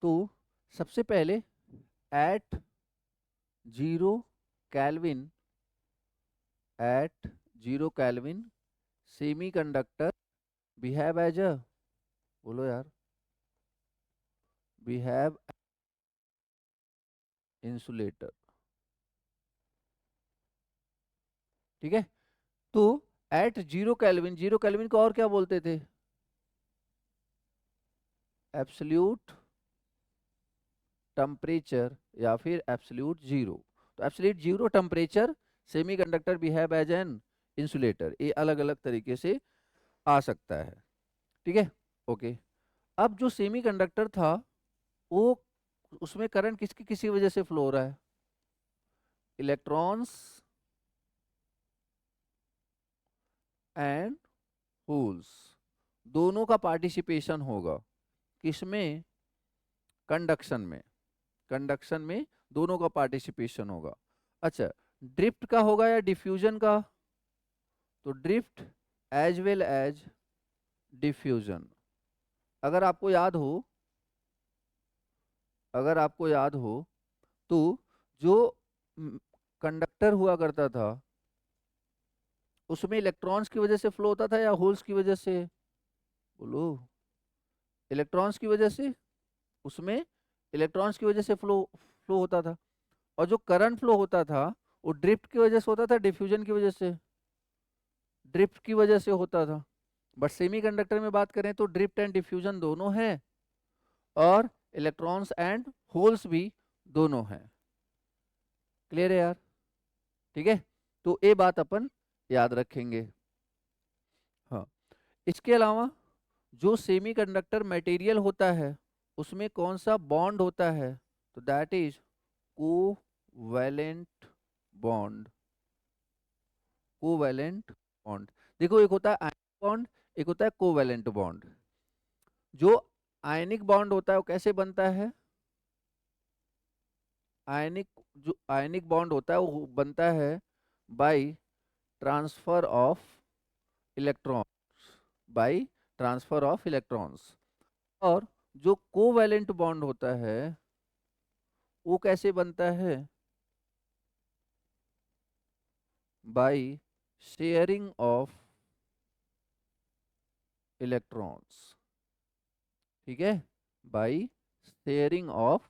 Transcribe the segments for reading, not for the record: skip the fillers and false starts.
तो सबसे पहले at 0 kelvin, at 0 kelvin semiconductor behave as a, बोलो यार, बिहेव इंसुलेटर। ठीक है, तो एट 0 केल्विन, 0 केल्विन को और क्या बोलते थे? एब्सोल्यूट टेम्परेचर या फिर एब्सोल्यूट जीरो। तो absolute zero temperature semiconductor behave as an insulator, ये अलग अलग तरीके से आ सकता है। ठीक है, ओके। अब जो सेमीकंडक्टर था वो, उसमें करंट किसकी किसी वजह से फ्लो हो रहा है? इलेक्ट्रॉन्स एंड होल्स दोनों का पार्टिसिपेशन होगा, किसमें? कंडक्शन में, कंडक्शन में दोनों का पार्टिसिपेशन होगा। अच्छा, ड्रिफ्ट का होगा या डिफ्यूजन का? तो drift as well as diffusion. अगर आपको याद हो, अगर आपको याद हो तो जो कंडक्टर हुआ करता था उसमें इलेक्ट्रॉन्स की वजह से फ्लो होता था या होल्स की वजह से? बोलो। इलेक्ट्रॉन्स की वजह से, उसमें इलेक्ट्रॉन्स की वजह से फ्लो फ्लो होता था। और जो करंट फ्लो होता था वो ड्रिफ्ट की वजह से होता था, डिफ्यूजन की वजह से? ड्रिफ्ट की वजह से होता था। बट सेमीकंडक्टर में बात करें तो ड्रिफ्ट एंड डिफ्यूजन दोनों हैं, और इलेक्ट्रॉन्स एंड होल्स भी दोनों हैं। क्लियर है यार? ठीक है, तो ये बात अपन याद रखेंगे। हाँ, इसके अलावा जो सेमीकंडक्टर मटेरियल होता है उसमें कौन सा बॉन्ड होता है? तो that is covalent bond, covalent bond. देखो, एक होता है आयनिक बॉन्ड, एक होता है कोवैलेंट बॉन्ड। जो आयनिक बॉन्ड होता है वो कैसे बनता है? आयनिक, जो आयनिक बॉन्ड होता है वो बनता है by transfer of electrons, by transfer of electrons. और जो कोवैलेंट बॉन्ड होता है वो कैसे बनता है? By sharing of electrons. ठीक है, by sharing of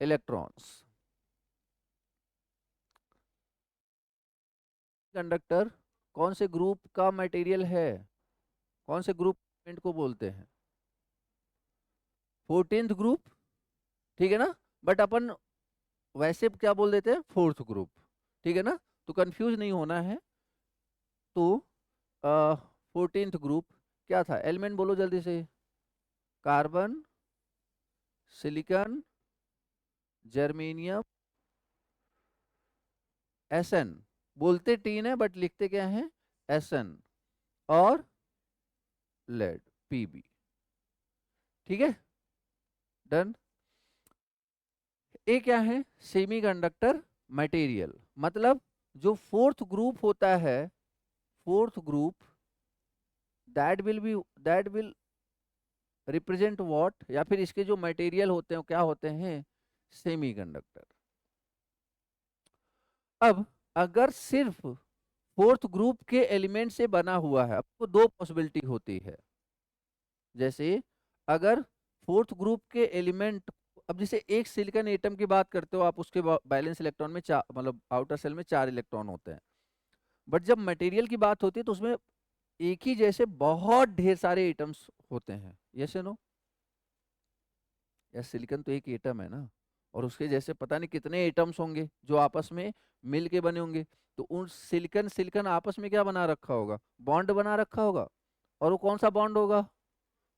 electrons. Conductor कौन से ग्रुप का मटेरियल है? कौन से ग्रुप को बोलते हैं? 14th group. ठीक है ना? बट अपन वैसे क्या बोल देते हैं? Fourth group. ठीक है ना? तो कंफ्यूज नहीं होना है। तो 14th ग्रुप क्या था? एलिमेंट बोलो जल्दी से। Carbon, silicon, germanium, S N. बोलते टीन है बट लिखते क्या है? एसएन। और लेड, पीबी। ठीक है, डन। ये क्या है? Semiconductor material. मतलब जो फोर्थ ग्रुप होता है, fourth group, that will represent what, या फिर इसके जो मटेरियल होते हैं वो क्या होते हैं? सेमीकंडक्टर। अब अगर सिर्फ फोर्थ ग्रुप के एलिमेंट से बना हुआ है, आपको दो पॉसिबिलिटी होती है। जैसे अगर फोर्थ ग्रुप के एलिमेंट, अब जैसे एक सिलिकॉन एटम की बात करते हो आप, उसके बैलेंस इलेक्ट्रॉन में चार, मतलब आउटर सेल में 4 इलेक्ट्रॉन होते हैं। बट जब मटेरियल की बात होती है तो उसमें एक ही जैसे बहुत ढेर सारे एटम्स होते हैं। यस या नो? या सिलिकॉन तो एक एटम है ना, और उसके जैसे पता नहीं कितने एटम्स होंगे जो आपस में मिल के बने होंगे। तो उन सिलिकॉन सिलिकॉन आपस में क्या बना रखा होगा? बॉन्ड बना रखा होगा। और वो कौन सा बॉन्ड होगा?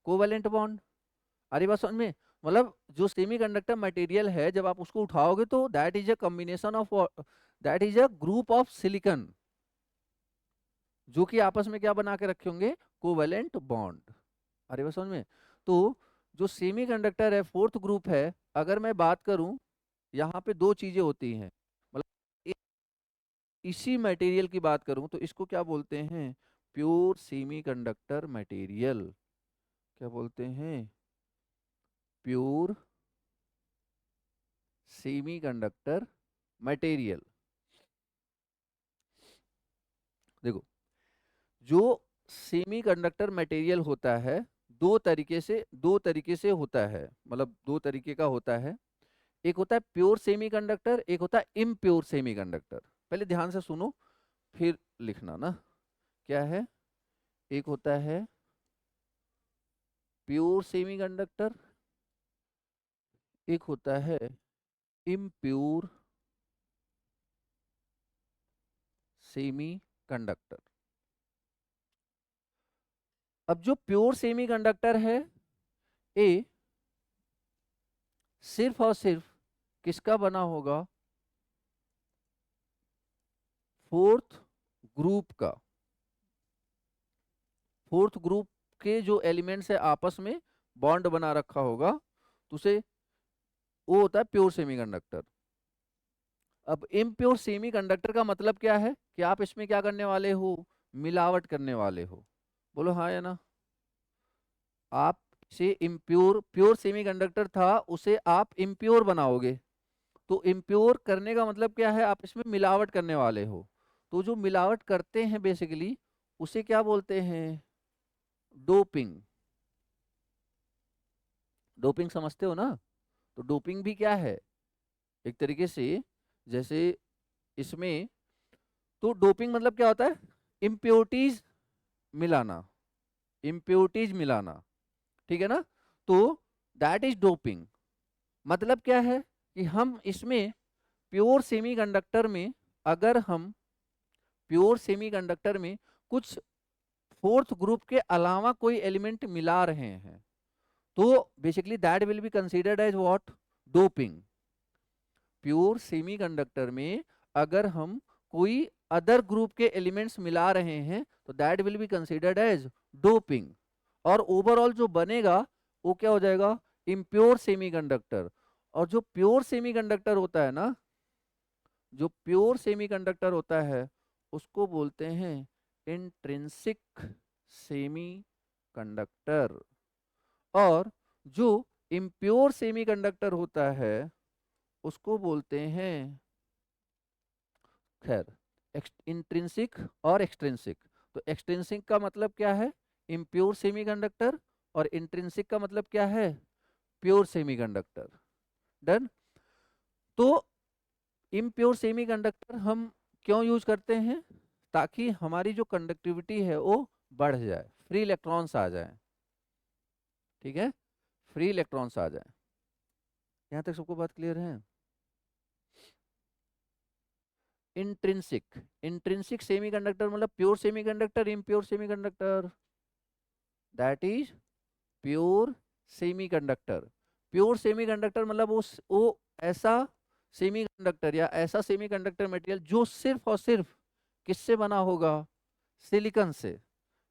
Covalent bond. अरे बात समझ में? मतलब जो सेमीकंडक्टर मटेरियल है, जब आप उसको उठाओगे तो that is a combination of, that is a group of silicon, जो कि आपस में क्या बना के रखे होंगे? Covalent bond. अरे बात समझ में? तो जो सेमीकंडक्टर है फोर्थ ग्रुप है, अगर मैं बात करूं, यहाँ पे दो चीजें होती हैं। मतलब इसी मटेरियल की बात करूं तो इसको क्या बोलते हैं? Pure semiconductor material. क्या बोलते हैं? Pure semiconductor material. देखो, जो सेमीकंडक्टर मटेरियल होता है दो तरीके से होता है, मतलब दो तरीके का होता है। एक होता है प्योर सेमीकंडक्टर, एक होता है इम्प्योर सेमीकंडक्टर। पहले ध्यान से सुनो फिर लिखना ना। क्या है? एक होता है प्योर सेमीकंडक्टर, एक होता है इम्प्योर सेमीकंडक्टर। अब जो प्योर सेमीकंडक्टर है, ए सिर्फ और सिर्फ किसका बना होगा? फोर्थ ग्रुप का। फोर्थ ग्रुप के जो एलिमेंट्स है आपस में बॉन्ड बना रखा होगा, तो उसे वो होता है प्योर सेमीकंडक्टर। अब इम्प्योर सेमीकंडक्टर का मतलब क्या है कि आप इसमें क्या करने वाले हो? मिलावट करने वाले हो। बोलो हाँ या ना। आप इसे इम्प्योर, प्योर सेमीकंडक्टर था उसे आप इम्प्योर बनाओगे, तो इम्प्योर करने का मतलब क्या है? आप इसमें मिलावट करने वाले हो। तो जो मिलावट करते हैं बेसिकली उसे क्या बोलते हैं? डोपिंग। डोपिंग समझते हो ना? तो डोपिंग भी क्या है? एक तरीके से, जैसे इसमें, तो डोपिंग मतलब क्या होता है? इम्प्योरिटीज मिलाना, इम्प्योरिटीज मिलाना। ठीक है ना? तो दैट इज डोपिंग। मतलब क्या है कि हम इसमें प्योर सेमीकंडक्टर में, अगर हम प्योर सेमीकंडक्टर में कुछ फोर्थ ग्रुप के अलावा कोई एलिमेंट मिला रहे हैं, तो basically that will be considered as what? Doping. Pure semiconductor में अगर हम कोई अदर ग्रुप के एलिमेंट्स मिला रहे हैं तो that will be considered as doping. और ओवरऑल जो बनेगा वो क्या हो जाएगा? Impure semiconductor. और जो प्योर सेमीकंडक्टर होता है ना, जो प्योर सेमीकंडक्टर होता है उसको बोलते हैं इंट्रिंसिक सेमीकंडक्टर। और जो इम्प्योर सेमीकंडक्टर होता है उसको बोलते हैं, खैर, इंट्रिंसिक और एक्सट्रिंसिक। तो एक्सट्रिंसिक का मतलब क्या है? Impure semiconductor. और इंट्रिंसिक का मतलब क्या है? Pure semiconductor. डन। तो इम्प्योर सेमीकंडक्टर हम क्यों यूज करते हैं? ताकि हमारी जो कंडक्टिविटी है वो बढ़ जाए, फ्री इलेक्ट्रॉन्स आ जाए। ठीक है? फ्री इलेक्ट्रॉन्स आ जाए। यहां तक सबको बात क्लियर है? इंट्रिंसिक, इंट्रिंसिक सेमीकंडक्टर मतलब pure semiconductor, impure semiconductor. That is pure semiconductor. Pure semiconductor मतलब वो ऐसा सेमीकंडक्टर या ऐसा सेमीकंडक्टर मटेरियल जो सिर्फ और सिर्फ किससे बना होगा? सिलिकॉन से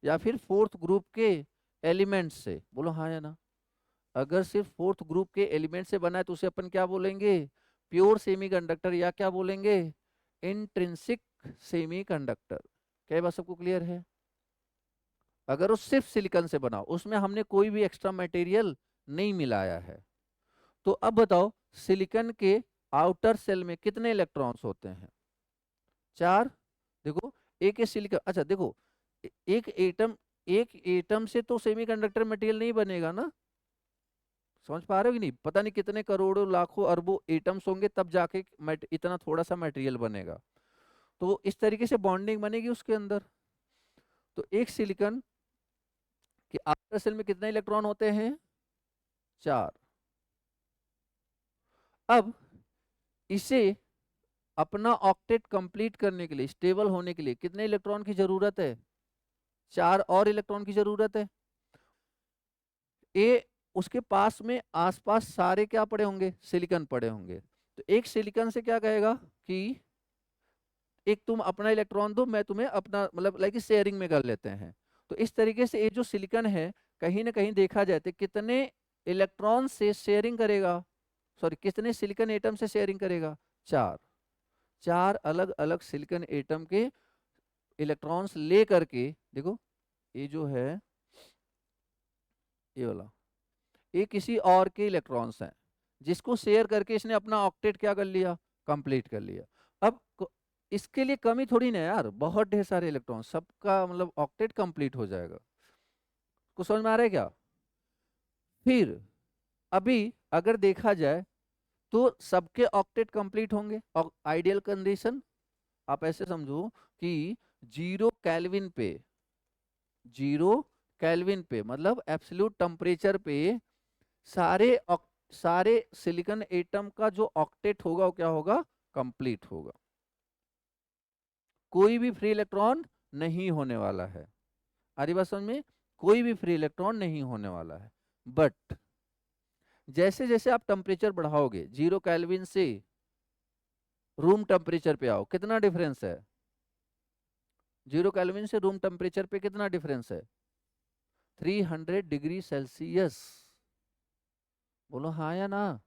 या फिर फोर्थ ग्रुप के एलिमेंट से। बोलो हाँ या ना। अगर सिर्फ फोर्थ ग्रुप के एलिमेंट से बना है तो उसे अपन क्या बोलेंगे? प्योर सेमीकंडक्टर, या क्या बोलेंगे? Intrinsic semiconductor. क्या ये बात सबको क्लियर है? अगर वो सिर्फ सिलिकॉन से बना, उसमें हमने कोई भी एक्स्ट्रा मटेरियल नहीं मिलाया है। तो अब बताओ, सिलिकॉन के आउटर सेल में कितने इलेक्ट्रॉन्स होते हैं? 4। देखो, एक सिलिकॉन, अच्छा देखो, एक एटम, एक एटम से तो सेमीकंडक्टर मटेरियल नहीं बनेगा ना। समझ पा रहे हो कि नहीं? पता नहीं कितने करोड़ों लाखों अरबों एटम्स होंगे तब जाके इतना थोड़ा सा मटेरियल बनेगा। तो इस तरीके से बॉन्डिंग बनेगी उसके अंदर। तो एक सिलिकॉन के आउटर सेल में कितने इलेक्ट्रॉन होते हैं? 4। अब इसे अपना ऑक्टेट कंप्लीट करने के लिए, स्टेबल होने के लिए कितने इलेक्ट्रॉन की जरूरत है? 4 और इलेक्ट्रॉन की जरूरत है। ए उसके पास में आसपास सारे क्या पड़े होंगे? सिलिकॉन पड़े होंगे। तो एक सिलिकॉन से क्या कहेगा कि एक तुम अपना इलेक्ट्रॉन दो, मैं तुम्हें अपना, मतलब लाइक शेयरिंग में कर लेते हैं। तो इस तरीके से ये जो सिलिकॉन है, कहीं ना कहीं देखा जाए तो कितने इलेक्ट्रॉन से शेयरिंग करेगा? सॉरी, कितने सिलिकॉन एटम से शेयरिंग करेगा? 4। 4 अलग अलग सिलिकॉन एटम के इलेक्ट्रॉन्स ले करके, देखो ये जो है, ये वाला, ये किसी और के इलेक्ट्रॉन्स हैं, जिसको शेयर करके इसने अपना ऑक्टेट क्या कर लिया, कंप्लीट कर लिया। अब इसके लिए कमी थोड़ी ना यार, बहुत ढेर सारे इलेक्ट्रॉन, सबका मतलब ऑक्टेट कंप्लीट हो जाएगा। कुछ समझ में आ रहा है क्या? फिर अभी अगर देखा जाए तो सबके ऑक्टेट कंप्लीट होंगे। और आइडियल कंडीशन आप ऐसे समझो कि 0 केल्विन पे, 0 केल्विन पे मतलब एब्सोल्यूट टेम्परेचर पे सारे सिलिकॉन एटम का जो ऑक्टेट होगा वो क्या होगा, कंप्लीट होगा। कोई भी फ्री इलेक्ट्रॉन नहीं होने वाला है। आ रही बात समझ में? कोई भी फ्री इलेक्ट्रॉन नहीं होने वाला है। बट जैसे जैसे आप टेम्परेचर बढ़ाओगे, 0 केल्विन से रूम टेम्परेचर पे आओ, कितना डिफरेंस है? 0 केल्विन से रूम टेम्परेचर पे कितना डिफरेंस है? 300 डिग्री सेल्सियस। बोलो हाँ या ना?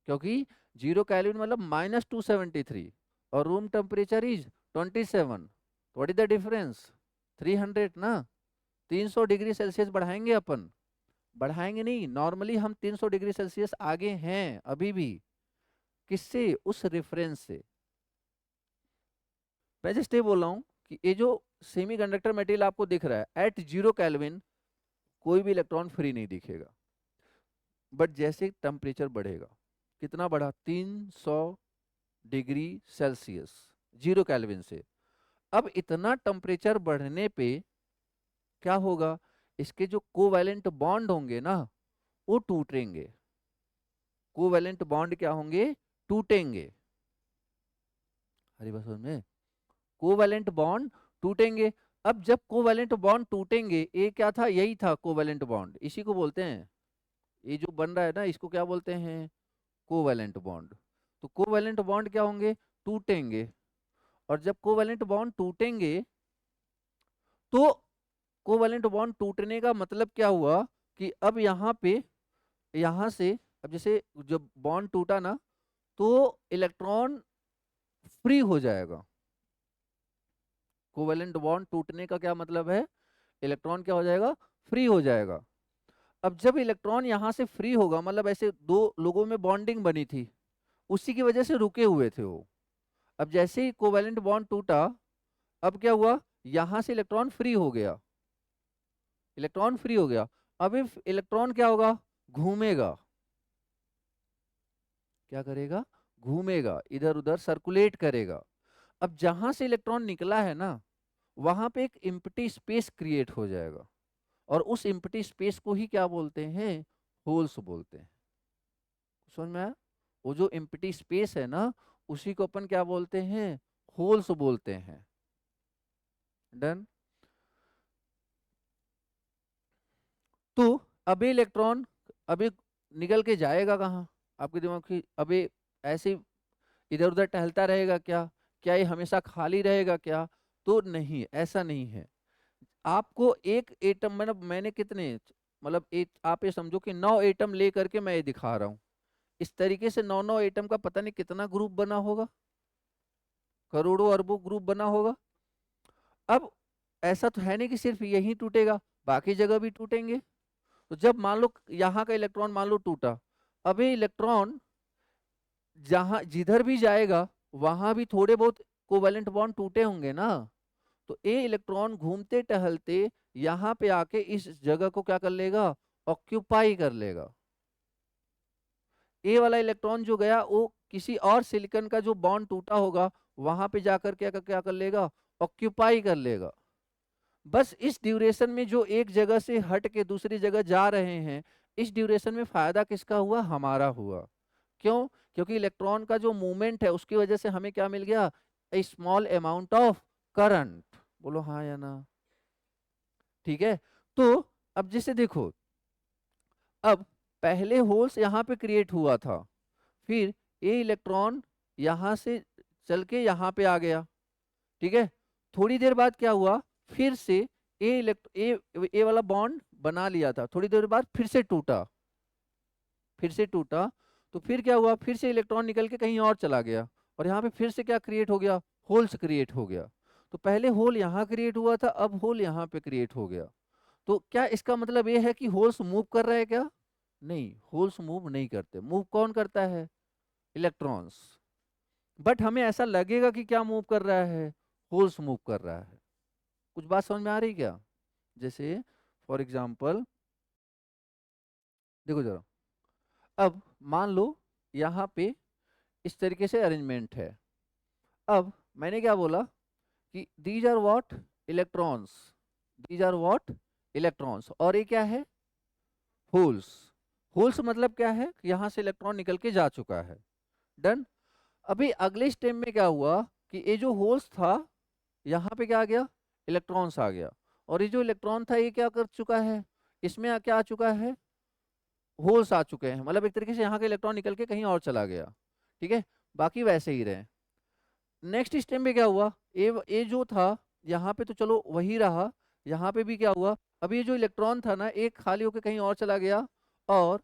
क्योंकि 0 केल्विन मतलब -273 और room temperature is 27। What is the difference? 300 ना। 300 डिग्री सेल्सियस बढ़ाएंगे अपन? बढ़ाएंगे नहीं, नॉर्मली हम 300 डिग्री सेल्सियस आगे हैं अभी भी। किससे? उस रेफरेंस से। मैं जस्ट ये बोल रहा हूँ कि ये जो सेमीकंडक्टर मटेरियल आपको दिख रहा है एट 0 केल्विन कोई भी इलेक्ट्रॉन फ्री नहीं दिखेगा। बट जैसे टेम्परेचर बढ़ेगा, कितना बढ़ा? 300 डिग्री सेल्सियस 0 केल्विन से। अब इतना टेम्परेचर बढ़ने पे क्या होगा, इसके जो कोवैलेंट बॉन्ड होंगे ना वो टूटेंगे। कोवैलेंट बॉन्ड क्या होंगे? टूटेंगे। हरी बात समझ में? कोवैलेंट बॉन्ड टूटेंगे। अब जब कोवैलेंट बॉन्ड टूटेंगे, ये क्या था? यही था कोवैलेंट बॉन्ड, इसी को बोलते हैं, ये जो बन रहा है ना इसको क्या बोलते हैं? Covalent bond. तो कोवैलेंट बॉन्ड क्या होंगे? टूटेंगे। और जब कोवैलेंट बॉन्ड टूटेंगे तो कोवैलेंट बॉन्ड टूटने का मतलब क्या हुआ कि अब यहाँ पे, यहाँ से, अब जैसे जब बॉन्ड टूटा ना तो इलेक्ट्रॉन फ्री हो जाएगा। कोवैलेंट बॉन्ड टूटने का क्या मतलब है? इलेक्ट्रॉन क्या हो जाएगा? फ्री हो जाएगा। अब जब इलेक्ट्रॉन यहाँ से फ्री होगा, मतलब ऐसे दो लोगों में बॉन्डिंग बनी थी, उसी की वजह से रुके हुए थे वो। अब जैसे ही कोवैलेंट बॉन्ड टूटा, अब क्या हुआ? यहाँ से इलेक्ट्रॉन फ्री हो गया। इलेक्ट्रॉन फ्री हो गया। अब इलेक्ट्रॉन क्या होगा? घूमेगा। क्या करेगा? घूमेगा, इधर उधर सर्कुलेट करेगा। अब जहां से इलेक्ट्रॉन निकला है ना, वहां पे एक एम्प्टी स्पेस क्रिएट हो जाएगा। और उस एम्प्टी स्पेस को ही क्या बोलते हैं? होल्स बोलते हैं। समझ में आया? वो जो एम्प्टी स्पेस है ना, उसी को अपन क्या बोलते हैं? होल्स बोलते हैं। डन। तो अभी इलेक्ट्रॉन अभी निकल के जाएगा कहाँ? आपके दिमाग की अभी ऐसे इधर उधर टहलता रहेगा क्या? क्या ये हमेशा खाली रहेगा क्या? तो नहीं, ऐसा नहीं है। आपको एक एटम, मैंने कितने, मतलब एक, आप ये समझो कि 9 एटम ले करके मैं ये दिखा रहा हूँ। इस तरीके से 9 एटम का पता नहीं कितना ग्रुप बना होगा, करोड़ों अरबों ग्रुप बना होगा। अब ऐसा तो है नहीं कि सिर्फ यही टूटेगा, बाकी जगह भी टूटेंगे। तो जब मान लो यहाँ का इलेक्ट्रॉन मान लो टूटा, अभी इलेक्ट्रॉन जहां जिधर भी जाएगा वहां भी थोड़े बहुत कोवैलेंट बॉन्ड टूटे होंगे ना। तो ये इलेक्ट्रॉन घूमते टहलते यहाँ पे आके इस जगह को क्या कर लेगा? ऑक्यूपाई कर लेगा। ए वाला इलेक्ट्रॉन जो गया वो किसी और सिलिकॉन का जो बॉन्ड टूटा होगा वहां पे जाकर क्या क्या कर लेगा? ऑक्यूपाई कर लेगा। बस इस ड्यूरेशन में जो एक जगह से हट के दूसरी जगह जा रहे हैं, इस ड्यूरेशन में फायदा किसका हुआ? हमारा हुआ। क्यों? क्योंकि इलेक्ट्रॉन का जो मूवमेंट है उसकी वजह से हमें क्या मिल गया? ए स्मॉल अमाउंट ऑफ करंट। बोलो हाँ या ना? ठीक है। तो अब जैसे देखो, अब पहले होल्स यहाँ पे क्रिएट हुआ था, फिर ये इलेक्ट्रॉन यहाँ से चल के यहाँ पे आ गया। ठीक है। थोड़ी देर बाद क्या हुआ? फिर से ए वाला बॉन्ड बना लिया था, थोड़ी देर बाद फिर से टूटा, फिर से टूटा। तो फिर क्या हुआ? फिर से इलेक्ट्रॉन निकल के कहीं और चला गया, और यहाँ पे फिर से क्या क्रिएट हो गया? होल्स क्रिएट हो गया। तो पहले होल यहाँ क्रिएट हुआ था, अब होल यहाँ पे क्रिएट हो गया। तो क्या इसका मतलब ये है कि होल्स मूव कर रहे हैं क्या? नहीं, होल्स मूव नहीं करते। मूव कौन करता है? इलेक्ट्रॉन्स। बट हमें ऐसा लगेगा कि क्या मूव कर रहा है? होल्स मूव कर रहा है। कुछ बात समझ में आ रही क्या? जैसे फॉर एग्जाम्पल देखो जरा, अब मान लो यहाँ पे इस तरीके से अरेंजमेंट है। अब मैंने क्या बोला कि these are what? Electrons. These are what? Electrons. और ये क्या है? होल्स। होल्स मतलब क्या है? यहाँ से इलेक्ट्रॉन निकल के जा चुका है। डन। अभी अगले स्टेप में क्या हुआ कि ये जो होल्स था, यहाँ पे क्या आ गया? इलेक्ट्रॉन्स आ गया। और ये जो इलेक्ट्रॉन था ये क्या कर चुका है? इसमें क्या आ चुका है? होल्स आ चुके हैं। मतलब एक तरीके से यहाँ का इलेक्ट्रॉन निकल के कहीं और चला गया। ठीक है, बाकी वैसे ही रहे। नेक्स्ट स्टेप में क्या हुआ? ये जो था यहाँ पे तो चलो वही रहा, यहाँ पे भी क्या हुआ? अब ये जो इलेक्ट्रॉन था ना, एक खाली होकर कहीं और चला गया और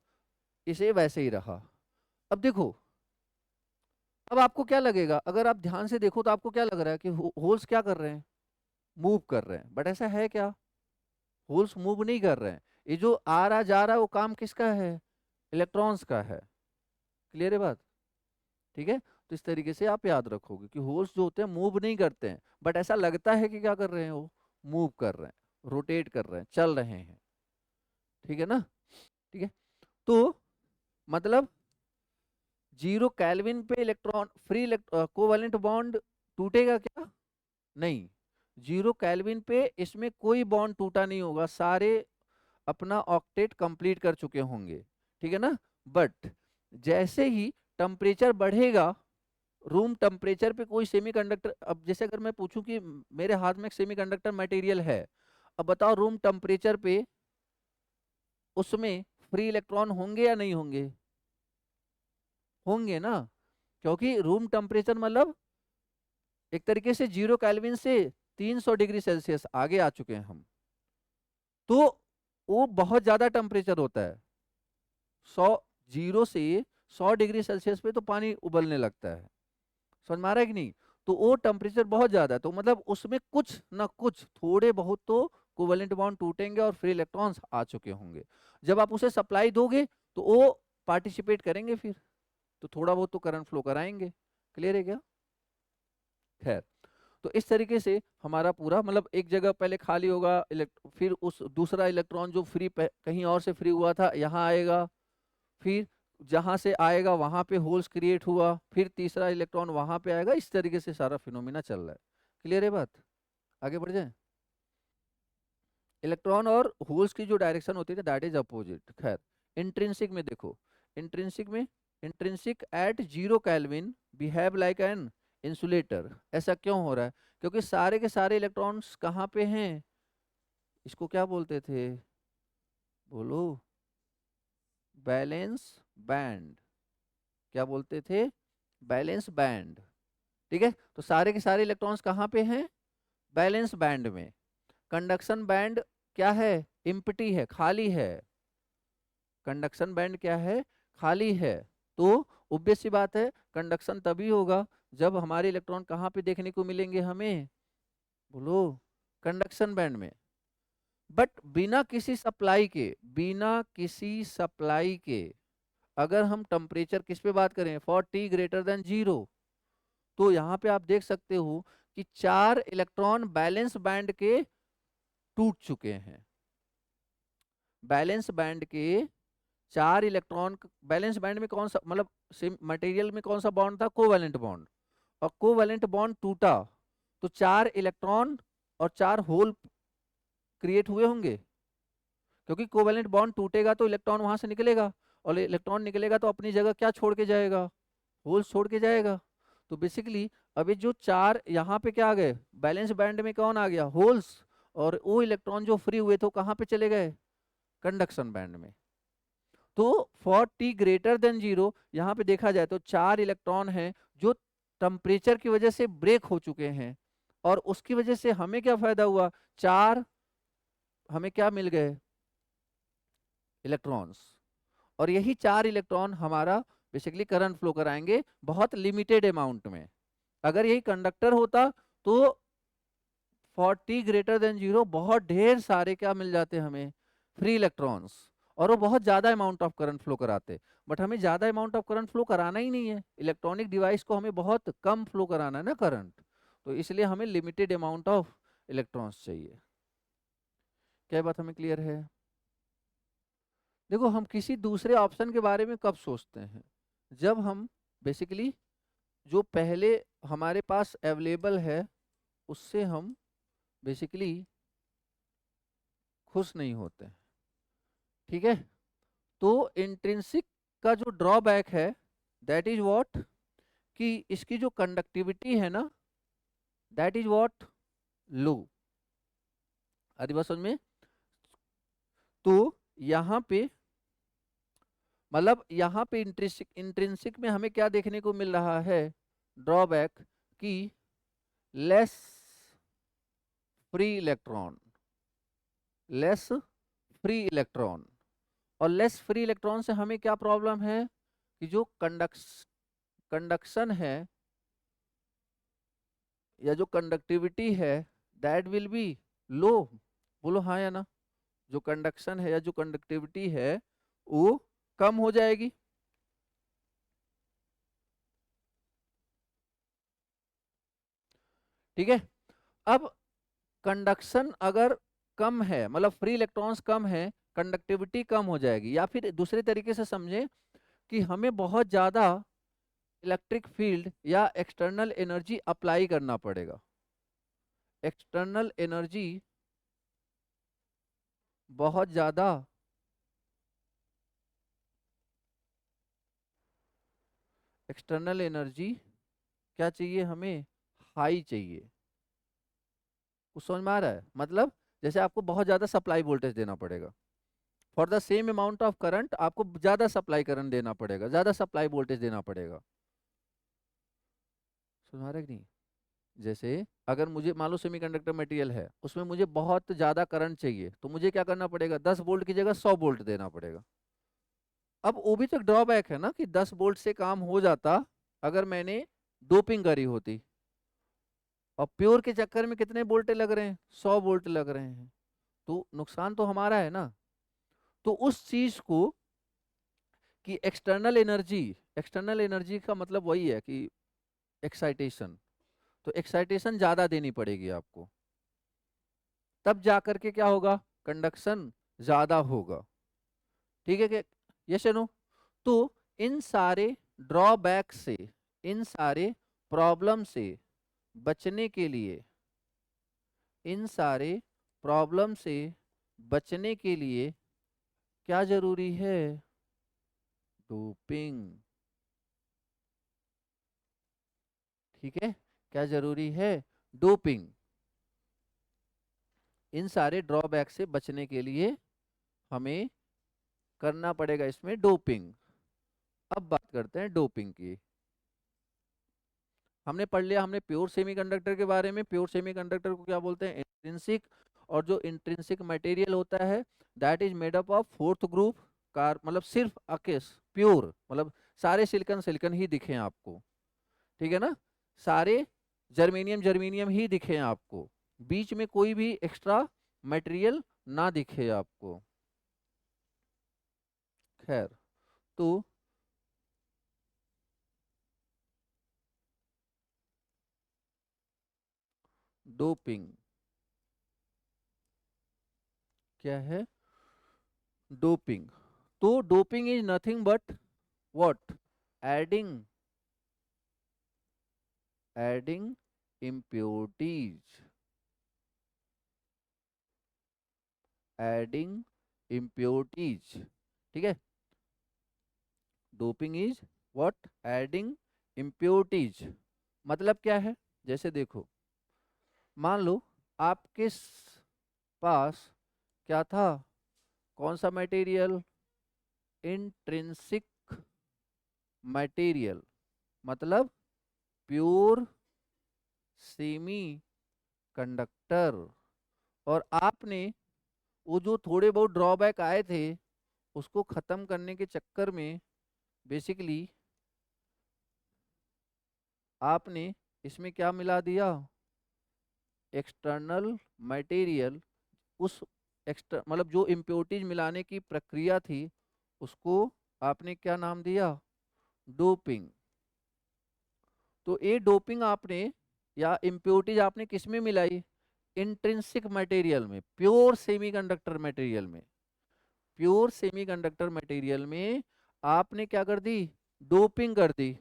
इसे वैसे ही रहा। अब देखो, अब आपको क्या लगेगा? अगर आप ध्यान से देखो तो आपको क्या लग रहा है कि होल्स क्या कर रहे हैं? मूव कर रहे हैं। बट ऐसा है क्या? होल्स मूव नहीं कर रहे हैं। ये जो आ रहा जा रहा है वो काम किसका है? इलेक्ट्रॉन्स का है। क्लियर है बात? ठीक है, तो इस तरीके से आप याद रखोगे कि होल्स जो होते हैं मूव नहीं करते हैं, बट ऐसा लगता है कि क्या कर रहे हैं? वो मूव कर रहे हैं, रोटेट कर रहे हैं, चल रहे हैं। ठीक है ना? ठीक है, तो मतलब 0 केल्विन पे इलेक्ट्रॉन फ्री कोवैलेंट बॉन्ड टूटेगा क्या? नहीं। 0 केल्विन पे इसमें कोई बॉन्ड टूटा नहीं होगा, सारे अपना ऑक्टेट कंप्लीट कर चुके होंगे। ठीक है ना? बट जैसे ही टेम्परेचर बढ़ेगा, रूम टेम्परेचर पे कोई सेमीकंडक्टर, अब जैसे अगर मैं पूछूं कि मेरे हाथ में एक सेमीकंडक्टर मटेरियल है, अब बताओ रूम टेम्परेचर पे उसमें फ्री इलेक्ट्रॉन होंगे या नहीं होंगे? होंगे ना, क्योंकि रूम टेम्परेचर मतलब एक तरीके से 0 केल्विन से 300 डिग्री सेल्सियस आगे आ चुके हैं हम। तो वो बहुत ज्यादा टेम्परेचर होता है। 100, 0 से 100 डिग्री सेल्सियस पे तो पानी उबलने लगता है। समझ में आ रहा है कि नहीं? तो वो टेम्परेचर बहुत ज्यादा है, तो मतलब उसमें कुछ ना कुछ थोड़े बहुत तो कोवेलेंट बॉन्ड टूटेंगे और फ्री इलेक्ट्रॉन्स आ चुके होंगे। जब आप उसे सप्लाई दोगे तो वो पार्टिसिपेट करेंगे, फिर तो थोड़ा बहुत तो करंट फ्लो कराएंगे। क्लियर है क्या? खैर, तो इस तरीके से हमारा पूरा मतलब एक जगह पहले खाली होगा, फिर उस दूसरा इलेक्ट्रॉन जो फ्री कहीं और से फ्री हुआ था यहाँ आएगा, फिर जहां से आएगा वहां पे होल्स क्रिएट हुआ, फिर तीसरा इलेक्ट्रॉन वहां पे आएगा। इस तरीके से सारा फिनोमिना चल रहा है। क्लियर है बात? आगे बढ़ जाए। इलेक्ट्रॉन और होल्स की जो डायरेक्शन होती है दैट इज अपोजिट। खैर, इंट्रिंसिक में देखो, इंट्रिंसिक में intrinsic at 0 kelvin behave like an insulator. ऐसा क्यों हो रहा है? क्योंकि सारे के सारे इलेक्ट्रॉन्स कहाँ पे हैं? इसको क्या बोलते थे? बोलो। Balance band. क्या बोलते थे? Balance band. ठीक है, तो सारे के सारे इलेक्ट्रॉन्स कहाँ पे हैं? बैलेंस बैंड में। कंडक्शन बैंड क्या है? इम्पटी है, खाली है। कंडक्शन बैंड क्या है? खाली है। तो ऑब्वियस सी बात है, कंडक्शन तभी होगा जब हमारे इलेक्ट्रॉन कहाँ पे देखने को मिलेंगे हमें? बोलो। कंडक्शन बैंड में। बट बिना किसी सप्लाई के, बिना किसी सप्लाई के अगर हम टेम्परेचर किस पे बात करें? फॉर टी ग्रेटर देन 0, तो यहाँ पे आप देख सकते हो कि 4 इलेक्ट्रॉन बैलेंस बैंड के टूट चुके हैं। बैलेंस बैंड के 4 इलेक्ट्रॉन, बैलेंस बैंड में कौन सा मतलब मटेरियल में कौन सा बॉन्ड था? Covalent bond. और कोवैलेंट बॉन्ड टूटा तो 4 इलेक्ट्रॉन और 4 होल क्रिएट हुए होंगे, क्योंकि कोवैलेंट बॉन्ड टूटेगा तो इलेक्ट्रॉन वहां से निकलेगा, और इलेक्ट्रॉन निकलेगा तो अपनी जगह क्या छोड़ के जाएगा? होल्स छोड़ के जाएगा। तो बेसिकली अभी जो 4 यहाँ पे क्या आ गए? बैलेंस बैंड में कौन आ गया? होल्स। और वो इलेक्ट्रॉन जो फ्री हुए थे कहाँ पे चले गए? कंडक्शन बैंड में। तो फॉर टी ग्रेटर देन 0 यहाँ पे देखा जाए तो 4 इलेक्ट्रॉन हैं जो टेम्परेचर की वजह से ब्रेक हो चुके हैं, और उसकी वजह से हमें क्या फायदा हुआ? 4 हमें क्या मिल गए? इलेक्ट्रॉन्स। और यही 4 इलेक्ट्रॉन हमारा बेसिकली करंट फ्लो कराएंगे बहुत लिमिटेड अमाउंट में। अगर यही कंडक्टर होता तो 40 ग्रेटर देन 0 बहुत ढेर सारे क्या मिल जाते हमें? Free electrons. और वो बहुत ज़्यादा अमाउंट ऑफ करंट फ्लो कराते, बट हमें ज़्यादा अमाउंट ऑफ करंट फ्लो कराना ही नहीं है, इलेक्ट्रॉनिक डिवाइस को हमें बहुत कम फ्लो कराना है ना करंट, तो इसलिए हमें लिमिटेड अमाउंट ऑफ इलेक्ट्रॉन्स चाहिए। क्या ये बात हमें क्लियर है? देखो हम किसी दूसरे ऑप्शन के बारे में कब सोचते हैं, जब हम बेसिकली जो पहले हमारे पास अवेलेबल है उससे हम बेसिकली खुश नहीं होते हैं, ठीक है। तो इंट्रिंसिक का जो ड्रॉबैक है दैट इज व्हाट, कि इसकी जो कंडक्टिविटी है ना दैट इज व्हाट, लो। आदि बात समझ में? तो यहाँ पे मतलब यहाँ पे इंट्रिंसिक इंट्रिंसिक में हमें क्या देखने को मिल रहा है, ड्रॉबैक, कि less free electron, less free electron, और लेस फ्री इलेक्ट्रॉन से हमें क्या प्रॉब्लम है कि जो कंडक्शन है या जो कंडक्टिविटी है दैट विल बी लो। बोलो हाँ या ना? जो कंडक्शन है या जो कंडक्टिविटी है वो कम हो जाएगी। ठीक है। अब कंडक्शन अगर कम है मतलब फ्री इलेक्ट्रॉन्स कम है, कंडक्टिविटी कम हो जाएगी, या फिर दूसरे तरीके से समझें कि हमें बहुत ज्यादा इलेक्ट्रिक फील्ड या एक्सटर्नल एनर्जी अप्लाई करना पड़ेगा। एक्सटर्नल एनर्जी बहुत ज्यादा एक्सटर्नल एनर्जी क्या चाहिए हमें, हाई चाहिए। कुछ समझ में आ रहा है? मतलब जैसे आपको बहुत ज्यादा सप्लाई वोल्टेज देना पड़ेगा for the same amount of current, आपको ज्यादा सप्लाई करंट देना पड़ेगा, ज्यादा सप्लाई वोल्टेज देना पड़ेगा। समझ में आ रहा है कि नहीं? जैसे अगर मुझे मान लो सेमीकंडक्टर मटेरियल है उसमें मुझे बहुत ज्यादा करंट चाहिए तो मुझे क्या करना पड़ेगा, 10 वोल्ट की जगह 100 वोल्ट देना पड़ेगा। अब वो भी तो एक ड्रॉबैक है ना कि 10 वोल्ट से काम हो जाता अगर मैंने डोपिंग करी होती, और प्योर के चक्कर में कितने वोल्ट लग रहे हैं, 100 वोल्ट लग रहे हैं, तो नुकसान तो हमारा है ना। तो उस चीज को कि एक्सटर्नल एनर्जी का मतलब वही है कि एक्साइटेशन, तो एक्साइटेशन ज्यादा देनी पड़ेगी आपको, तब जा करके क्या होगा, कंडक्शन ज्यादा होगा। ठीक है कि यस या नो? तो इन सारे ड्रॉबैक से, इन सारे प्रॉब्लम से बचने के लिए, इन सारे प्रॉब्लम से बचने के लिए क्या जरूरी है, डोपिंग। ठीक है, क्या जरूरी है, डोपिंग। इन सारे ड्रॉबैक से बचने के लिए हमें करना पड़ेगा इसमें डोपिंग। अब बात करते हैं डोपिंग की। हमने पढ़ लिया, हमने प्योर सेमीकंडक्टर के बारे में। प्योर सेमीकंडक्टर को क्या बोलते हैं, इंट्रिंसिक। और जो इंट्रिंसिक मटेरियल होता है that is made up of fourth group car, मतलब सिर्फ अकेस प्योर, मतलब सारे सिलिकॉन सिलिकॉन ही दिखे आपको, ठीक है ना, सारे जर्मेनियम जर्मेनियम ही दिखे आपको, बीच में कोई भी एक्स्ट्रा मटेरियल ना दिखे आपको। खैर, तो डोपिंग क्या है, डोपिंग, तो doping is nothing but what, adding adding impurities, adding impurities। ठीक है, doping is what, adding impurities। मतलब क्या है, जैसे देखो मान लो आपके पास क्या था, कौन सा मटेरियल, इंट्रिंसिक मटेरियल, मतलब प्योर सेमी कंडक्टर, और आपने वो जो थोड़े बहुत ड्रॉबैक आए थे उसको खत्म करने के चक्कर में बेसिकली आपने इसमें क्या मिला दिया, एक्सटर्नल मटेरियल, उस एक्स्ट्रा मतलब जो इम्प्योरिटीज मिलाने की प्रक्रिया थी उसको आपने क्या नाम दिया, डोपिंग। तो ये डोपिंग आपने या इम्प्योरिटीज आपने किस में मिलाई, इंट्रिंसिक मटेरियल में, प्योर सेमीकंडक्टर मटेरियल में। प्योर सेमीकंडक्टर मटेरियल में आपने क्या कर दी, डोपिंग कर दी।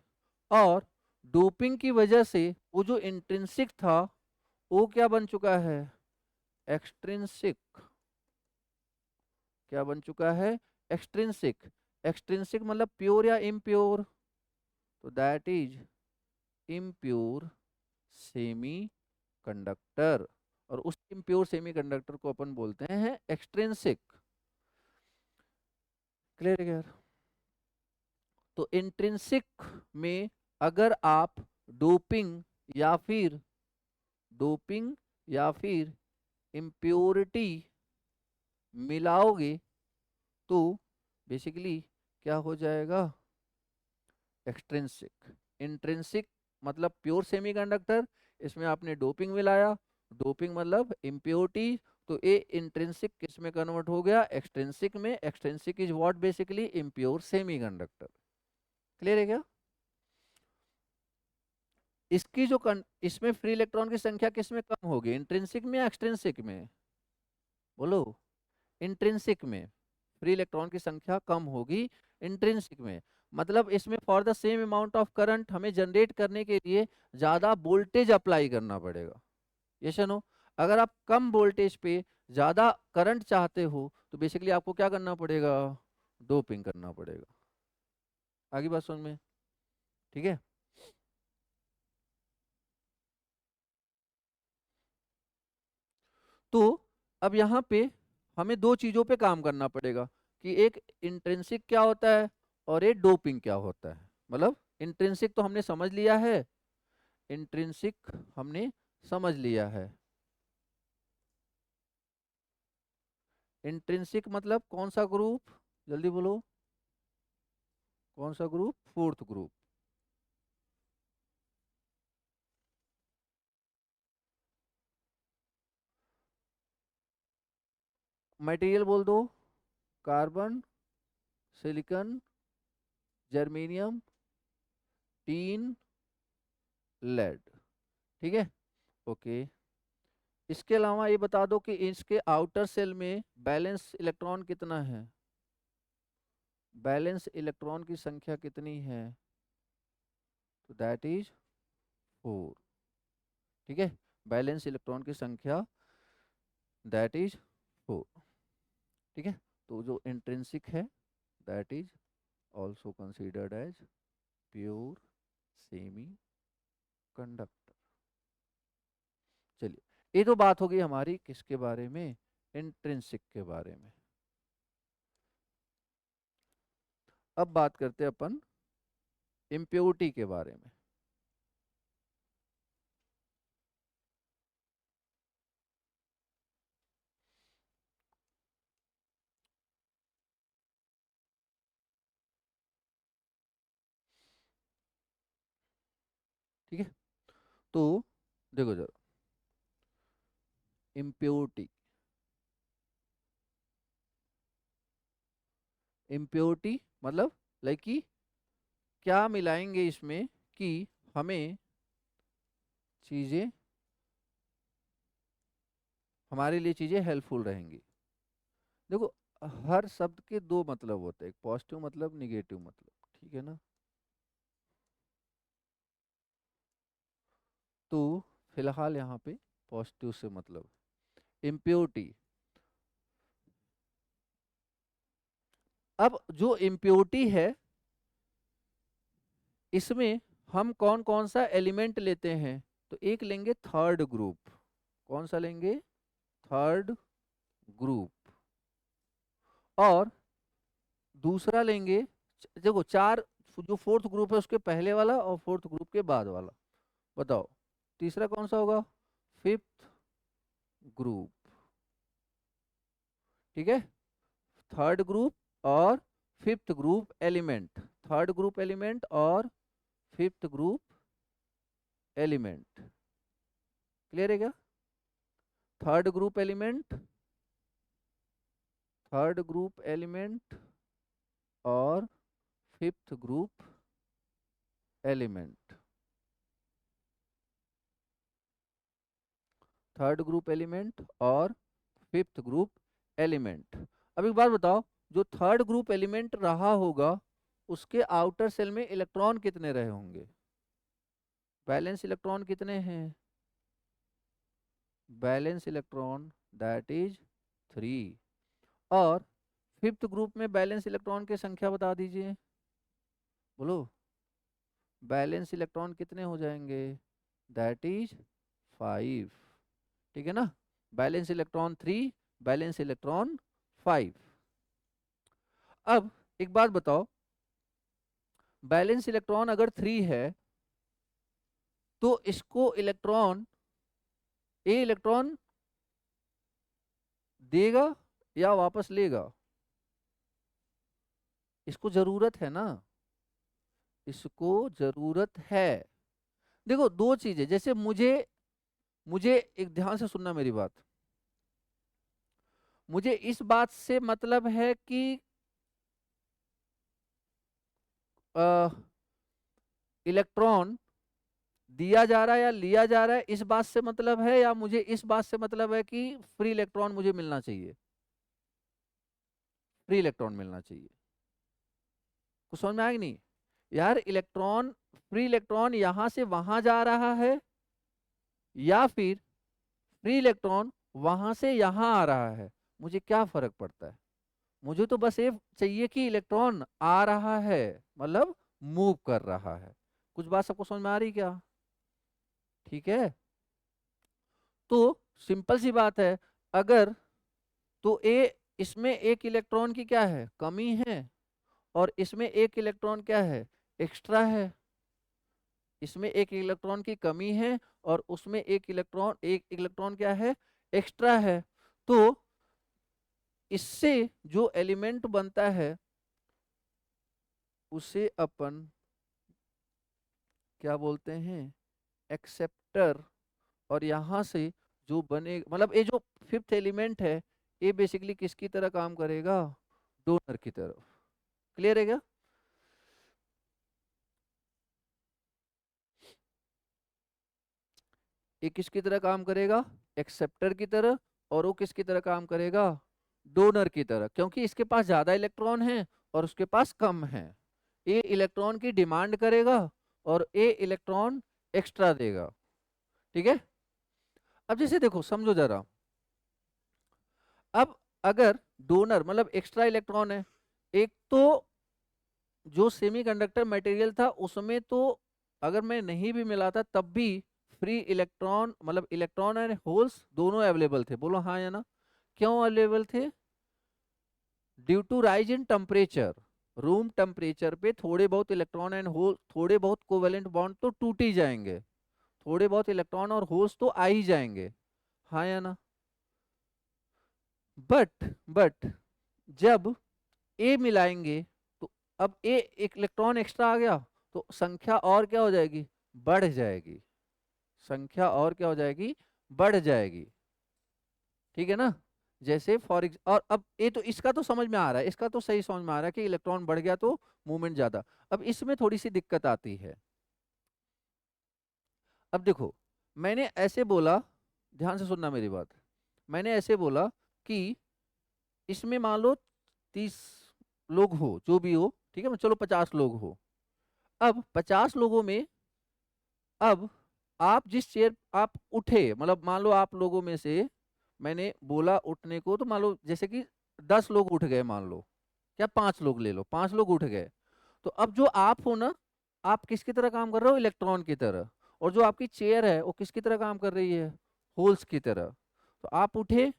और डोपिंग की वजह से वो जो इंट्रिंसिक था वो क्या बन चुका है, एक्सट्रिंसिक। क्या बन चुका है, एक्सट्रिंसिक। एक्सट्रिंसिक मतलब प्योर या इम्प्योर, तो that is impure semi conductor. और उस इम्प्योर सेमीकंडक्टर को अपन बोलते हैं एक्सट्रिंसिक। क्लियर है यार। तो इंट्रिंसिक में अगर आप डोपिंग या फिर डोपिंग या फिर इम्प्योरिटी मिलाओगे तो बेसिकली क्या हो जाएगा, एक्सट्रिंसिक। इंट्रिंसिक मतलब प्योर सेमीकंडक्टर, इसमें आपने डोपिंग मिलाया, डोपिंग मतलब इम्प्योरिटी, तो ये इंट्रिंसिक किस में कन्वर्ट हो गया, एक्सट्रिंसिक में। Extrinsic is what, basically impure semiconductor. Clear है क्या। इसकी जो इसमें फ्री इलेक्ट्रॉन की संख्या किस में कम होगी, इंट्रिंसिक में या एक्सट्रिंसिक में, बोलो। इंट्रिंसिक में फ्री इलेक्ट्रॉन की संख्या कम होगी, इंट्रिंसिक में। मतलब इसमें for the same amount of current हमें जनरेट करने के लिए ज्यादा वोल्टेज अप्लाई करना पड़ेगा। ये सुनो, अगर आप कम वोल्टेज पे ज्यादा करंट चाहते हो तो बेसिकली आपको क्या करना पड़ेगा, डोपिंग करना पड़ेगा। आगे बात समझ में, ठीक है। तो अब यहाँ पे हमें दो चीजों पे काम करना पड़ेगा कि एक इंट्रिंसिक क्या होता है और एक डोपिंग क्या होता है। मतलब इंट्रिंसिक तो हमने समझ लिया है, इंट्रिंसिक हमने समझ लिया है। इंट्रिंसिक मतलब कौन सा ग्रुप, जल्दी बोलो, कौन सा ग्रुप, फोर्थ ग्रुप। मटेरियल बोल दो, carbon, silicon, germanium, tin, lead. ठीक है, ओके। इसके अलावा ये बता दो कि इसके आउटर सेल में बैलेंस इलेक्ट्रॉन कितना है, बैलेंस इलेक्ट्रॉन की संख्या कितनी है, तो दैट इज 4। ठीक है, बैलेंस इलेक्ट्रॉन की संख्या दैट इज 4। ठीक है, तो जो इंट्रिंसिक है that is also considered as pure semiconductor. चलिए, ये तो बात होगी हमारी किसके बारे में, इंट्रिंसिक के बारे में। अब बात करते हैं अपन इम्प्योरिटी के बारे में। ठीक है, तो देखो जरा, इम्प्योरिटी, इम्प्योरिटी मतलब लाइक कि क्या मिलाएंगे इसमें कि हमें चीजें, हमारे लिए चीजें हेल्पफुल रहेंगी। देखो, हर शब्द के दो मतलब होते हैं, एक पॉजिटिव मतलब, निगेटिव मतलब। ठीक है ना। तो फिलहाल यहाँ पे पॉजिटिव से मतलब इम्प्योरिटी। अब जो इम्प्योरिटी है इसमें हम कौन कौन सा एलिमेंट लेते हैं, तो एक लेंगे थर्ड ग्रुप। कौन सा लेंगे, थर्ड ग्रुप। और दूसरा लेंगे, देखो चार, जो फोर्थ ग्रुप है उसके पहले वाला और फोर्थ ग्रुप के बाद वाला, बताओ तीसरा कौन सा होगा, फिफ्थ ग्रुप। ठीक है, थर्ड ग्रुप और fifth group element, third group element और फिफ्थ ग्रुप एलिमेंट। क्लियर है क्या, third group element third group element और fifth group element, third group element और फिफ्थ ग्रुप एलिमेंट। अब एक बात बताओ, जो थर्ड ग्रुप एलिमेंट रहा होगा उसके आउटर सेल में इलेक्ट्रॉन कितने रहे होंगे? बैलेंस इलेक्ट्रॉन कितने हैं? Balance electron that is 3। और फिफ्थ ग्रुप में बैलेंस इलेक्ट्रॉन की संख्या बता दीजिए, बोलो। बैलेंस इलेक्ट्रॉन कितने हो जाएंगे? That is 5। ठीक है ना, बैलेंस इलेक्ट्रॉन 3, बैलेंस इलेक्ट्रॉन 5। अब एक बात बताओ, बैलेंस इलेक्ट्रॉन अगर 3 है तो इसको इलेक्ट्रॉन, ए इलेक्ट्रॉन देगा या वापस लेगा? इसको जरूरत है ना, इसको जरूरत है। देखो दो चीजें, जैसे मुझे मुझे एक ध्यान से सुनना मेरी बात, मुझे इस बात से मतलब है कि इलेक्ट्रॉन दिया जा रहा है या लिया जा रहा है, इस बात से मतलब है, या मुझे इस बात से मतलब है कि फ्री इलेक्ट्रॉन मुझे मिलना चाहिए, फ्री इलेक्ट्रॉन मिलना चाहिए। कुछ समझ में आएगा नहीं यार? इलेक्ट्रॉन, फ्री इलेक्ट्रॉन यहां से वहां जा रहा है या फिर फ्री इलेक्ट्रॉन वहां से यहां आ रहा है, मुझे क्या फर्क पड़ता है? मुझे तो बस ये चाहिए कि इलेक्ट्रॉन आ रहा है, मतलब मूव कर रहा है। कुछ बात सबको समझ में आ रही क्या? ठीक है, तो सिंपल सी बात है, अगर तो ए, इसमें एक इलेक्ट्रॉन की क्या है, कमी है, और इसमें एक इलेक्ट्रॉन क्या है, एक्स्ट्रा है। इसमें एक इलेक्ट्रॉन की कमी है और उसमें एक इलेक्ट्रॉन क्या है, एक्स्ट्रा है। तो इससे जो एलिमेंट बनता है उसे अपन क्या बोलते हैं, एक्सेप्टर। और यहां से जो बने, मतलब ये जो फिफ्थ एलिमेंट है, ये बेसिकली किसकी तरह काम करेगा, डोनर की तरफ। क्लियर है क्या? ये किसकी तरह काम करेगा, एक्सेप्टर की तरह, और वो किसकी तरह काम करेगा, डोनर की तरह, क्योंकि इसके पास ज्यादा इलेक्ट्रॉन है और उसके पास कम है। ये इलेक्ट्रॉन की डिमांड करेगा और ये इलेक्ट्रॉन एक्स्ट्रा देगा। ठीक है, अब जैसे देखो, समझो जरा, अब अगर डोनर मतलब एक्स्ट्रा इलेक्ट्रॉन है, एक तो जो सेमीकंडक्टर मटेरियल था उसमें तो अगर मैं नहीं भी मिलाता तब भी फ्री इलेक्ट्रॉन, मतलब इलेक्ट्रॉन एंड होल्स दोनों अवेलेबल थे, बोलो हाँ या ना? क्यों अवेलेबल थे? Due to rise in temperature, room temperature पे थोड़े बहुत इलेक्ट्रॉन एंड होल, थोड़े बहुत कोवेलेंट बॉन्ड तो टूट ही जाएंगे, थोड़े बहुत इलेक्ट्रॉन और होल्स तो आ ही जाएंगे, हाँ या ना? बट जब ए मिलाएंगे तो अब ए एक इलेक्ट्रॉन एक्स्ट्रा आ गया, तो संख्या और क्या हो जाएगी, बढ़ जाएगी, संख्या और क्या हो जाएगी, बढ़ जाएगी। ठीक है ना? जैसे और अब ये तो इसका तो समझ में आ रहा है, इसका तो सही समझ में आ रहा है कि इलेक्ट्रॉन बढ़ गया तो मूवमेंट ज्यादा। अब इसमें थोड़ी सी दिक्कत आती है। अब देखो, मैंने ऐसे बोला, ध्यान से सुनना मेरी बात, मैंने ऐसे बोला कि इसमें मान लो 30 लोग हो, जो भी हो, ठीक है, चलो 50 लोग हो। अब 50 लोगों में, अब आप जिस चेयर आप उठे, मतलब मान लो आप लोगों में से मैंने बोला उठने को, तो मान लो जैसे कि 10 लोग उठ गए, मान लो, क्या 5 लोग ले लो, 5 लोग उठ गए, तो अब जो आप हो ना, आप किसकी तरह काम कर रहे हो, इलेक्ट्रॉन की तरह। और जो आपकी चेयर है वो किसकी तरह काम कर रही है, होल्स की तरह। तो आप उठे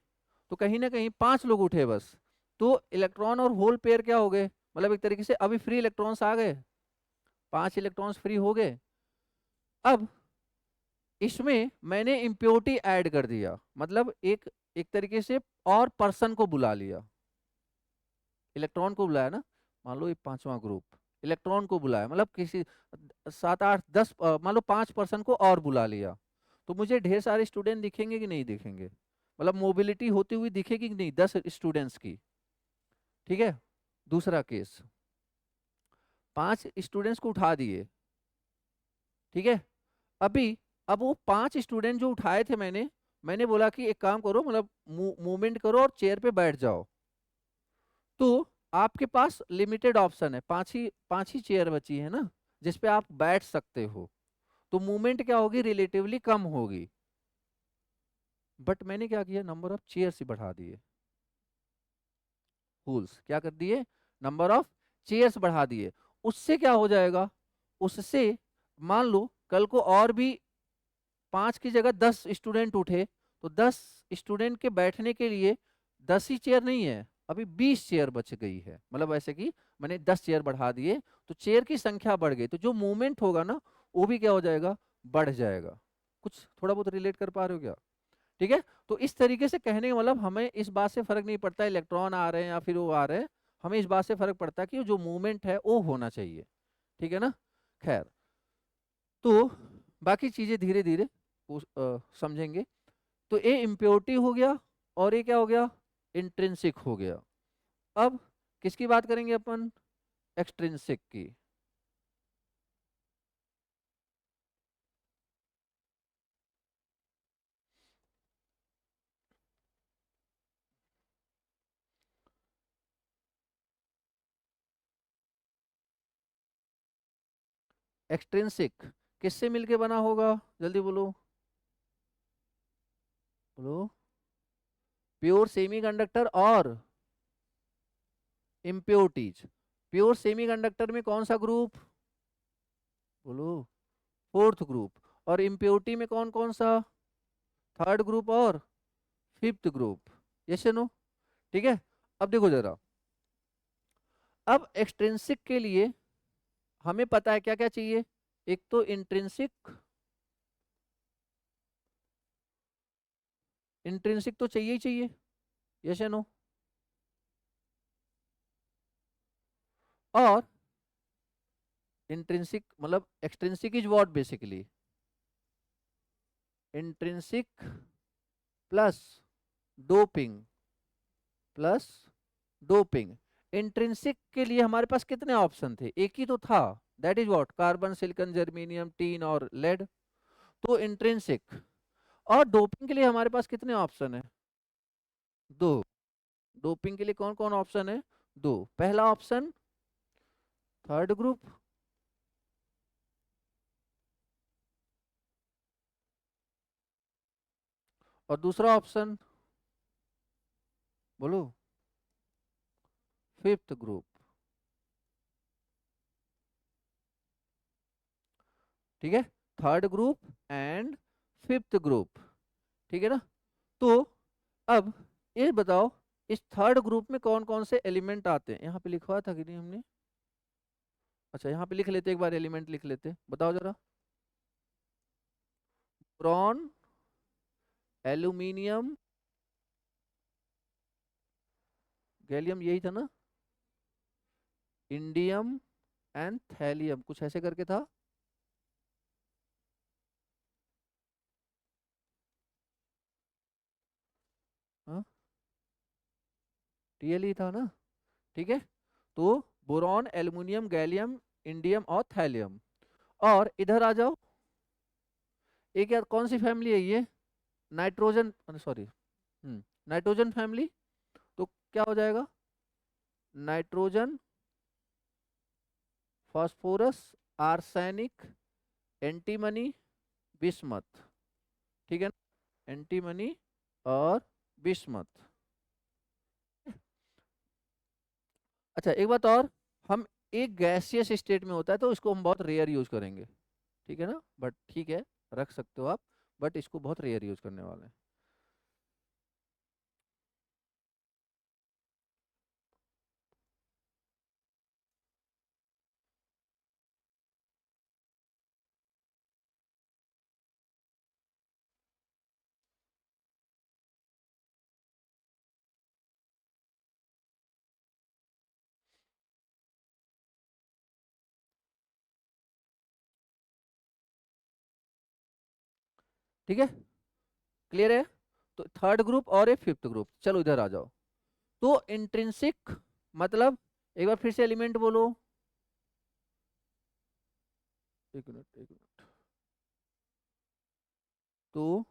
तो कहीं ना कहीं 5 लोग उठे बस, तो इलेक्ट्रॉन और होल पेयर क्या हो गए, मतलब एक तरीके से अभी फ्री इलेक्ट्रॉन्स आ गए, 5 इलेक्ट्रॉन्स फ्री हो गए। अब इसमें मैंने इम्प्योरिटी ऐड कर दिया, मतलब एक एक तरीके से और पर्सन को बुला लिया, इलेक्ट्रॉन को बुलाया ना, मान लो ये पांचवा ग्रुप, इलेक्ट्रॉन को बुलाया, मतलब किसी 7 8 10 मान लो 5 पर्सन को और बुला लिया, तो मुझे ढेर सारे स्टूडेंट दिखेंगे कि नहीं दिखेंगे, मतलब मोबिलिटी होती हुई दिखेगी कि नहीं 10 स्टूडेंट्स की? ठीक है। दूसरा केस, 5 स्टूडेंट्स को उठा दिए, ठीक है। अभी अब वो 5 स्टूडेंट जो उठाए थे, मैंने बोला कि एक काम करो, मतलब मूवमेंट करो और चेयर पे बैठ जाओ। तो आपके पास लिमिटेड ऑप्शन है, पांच ही चेयर बची है ना जिसपे आप बैठ सकते हो, तो मूवमेंट क्या होगी, रिलेटिवली कम होगी। बट मैंने क्या किया, नंबर ऑफ चेयर्स ही बढ़ा दिए। फूल्स, क्या कर दिए, नंबर ऑफ चेयर्स बढ़ा दिए। उससे क्या हो जाएगा, उससे मान लो कल को और भी 5 की जगह 10 स्टूडेंट उठे, तो 10 स्टूडेंट के बैठने के लिए 10 ही चेयर नहीं है, अभी 20 चेयर बच गई है। मतलब ऐसे कि मैंने 10 चेयर बढ़ा दिए, तो चेयर की संख्या बढ़ गई, तो जो मूवमेंट होगा ना वो भी क्या हो जाएगा, बढ़ जाएगा। कुछ थोड़ा बहुत रिलेट कर पा रहे हो क्या? ठीक है। तो इस तरीके से कहने का मतलब, हमें इस बात से फर्क नहीं पड़ता इलेक्ट्रॉन आ रहे हैं या फिर वो आ रहे हैं, हमें इस बात से फर्क पड़ता है कि जो मूवमेंट है वो होना चाहिए। ठीक है ना। खैर, तो बाकी चीजें धीरे धीरे समझेंगे। तो ये इम्प्योरिटी हो गया, और ये क्या हो गया, इंट्रिंसिक हो गया। अब किसकी बात करेंगे अपन, एक्सट्रिंसिक की। एक्सट्रिंसिक किससे मिलके बना होगा, जल्दी बोलो, बोलो। प्योर सेमीकंडक्टर और इम्प्योरिटीज। प्योर सेमीकंडक्टर में कौन सा ग्रुप, बोलो, फोर्थ ग्रुप। और इम्प्योरिटी में कौन कौन सा, थर्ड ग्रुप और फिफ्थ ग्रुप। यस या नो। ठीक है। अब देखो जरा, अब एक्सट्रिंसिक के लिए हमें पता है क्या क्या चाहिए, एक तो इंट्रिंसिक, इंट्रिंसिक तो चाहिए ही चाहिए, यस या नो। और इंट्रिंसिक मतलब extrinsic is what basically, intrinsic plus doping, plus doping. Intrinsic के लिए हमारे पास कितने ऑप्शन थे, एक ही तो था, that is what, carbon, silicon, germanium, tin और लेड। तो इंट्रिंसिक। और डोपिंग के लिए हमारे पास कितने ऑप्शन है, दो। डोपिंग के लिए कौन कौन ऑप्शन है, दो। पहला ऑप्शन थर्ड ग्रुप, और दूसरा ऑप्शन, बोलो, फिफ्थ ग्रुप। ठीक है, third group and fifth group. ठीक है ना। तो अब ये बताओ, इस थर्ड ग्रुप में कौन कौन से एलिमेंट आते हैं, यहाँ पे लिखवा था कि नहीं हमने, अच्छा यहाँ पे लिख लेते, एक बार एलिमेंट लिख लेते, बताओ जरा। बोरॉन, एल्यूमिनियम, गैलियम, यही था ना, इंडियम एंड थैलियम, कुछ ऐसे करके था। हाँ, टीएल ही था ना। ठीक है। तो बोरॉन, एल्युमिनियम, गैलियम, इंडियम और थैलियम। और इधर आ जाओ, एक यार कौन सी फैमिली है ये, नाइट्रोजन, सॉरी, नाइट्रोजन फैमिली। तो क्या हो जाएगा, nitrogen, phosphorus, arsenic, antimony, bismuth. ठीक है ना, एंटीमनी और बिस्मथ। अच्छा एक बात और, हम एक गैसियस स्टेट में होता है तो इसको हम बहुत रेयर यूज करेंगे, ठीक है ना, बट ठीक है, रख सकते हो आप, बट इसको बहुत रेयर यूज करने वाले हैं। ठीक है, क्लियर है। तो थर्ड ग्रुप और एक फिफ्थ ग्रुप, चलो इधर आ जाओ। तो इंट्रिंसिक मतलब एक बार फिर से एलिमेंट बोलो, एक मिनट एक मिनट। तो